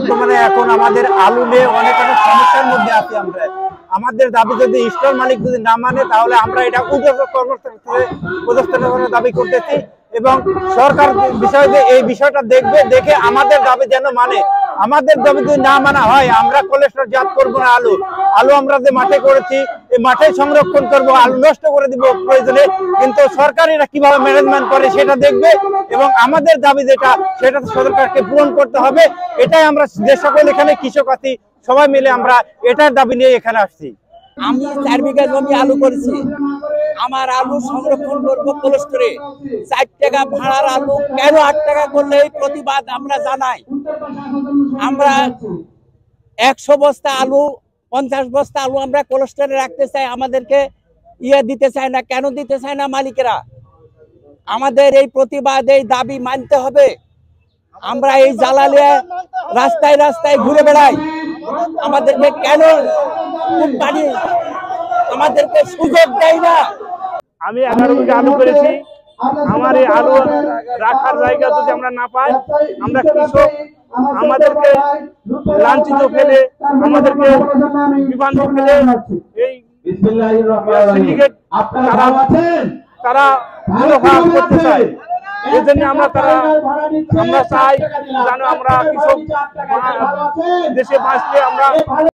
বর্তমানে এখন আমাদের আলু নিয়ে অনেক অনেক সমস্যার মধ্যে আছি আমরা। আমাদের দাবি যদি স্টল মালিক যদি না মানে তাহলে আমরা এটা কর্মসংস্থানের দাবি করতেছি এবং সরকার বিষয়ে এই বিষয়টা দেখবে, দেখে আমাদের দাবি যেন মানে। আমাদের দাবি যদি না মানা হয় আমরা কোলেস্ট্রল জাত করবো না। আলু আমরা যে মাঠে করেছি এই মাঠে সংরক্ষণ করব, আলু নষ্ট করে দিব প্রয়োজনে, কিন্তু সরকার এটা কিভাবে ম্যানেজমেন্ট করে সেটা দেখবে এবং আমাদের দাবি যেটা সেটা সরকারকে পূরণ করতে হবে। এটাই আমরা যে সকল এখানে কৃষক আছি সবাই মিলে আমরা এটার দাবি নিয়ে এখানে আসছি। আমি 4 বিঘা জমি আলু করেছি, আমার আলু সংরক্ষণ করবো কোল্ড স্টোরে। 4 টাকা ভাড়ার আলু কেন 8 টাকা করলে এই প্রতিবাদ আমরা জানাই। আমরা 100 বস্তা আলু 50 বস্তা আলু আমরা কোল্ড স্টোরে রাখতে চাই, আমাদেরকে দিতে চায় না। কেন দিতে চায় না মালিকেরা? আমাদের এই প্রতিবাদ এই দাবি মানতে হবে। আমরা এই জ্বালালিয়া রাস্তায় রাস্তায় ঘুরে বেড়াই, আমাদেরকে কেন কোম্পানি আমাদেরকে সুযোগ দেয় না? আমি 11 বিঘা আলু করেছি, আমার এই আলু রাখার জায়গা যদি আমরা না পাই, আমরা কৃষক আমাদেরকে লাঞ্ছিত ফেলে, আমাদেরকে বিভ্রান্ত ফেলে এই সিন্ডিকেট তারা করতে চায়। এই জন্য আমরা চাই যেন আমরা কৃষক দেশে বাঁচলে আমরা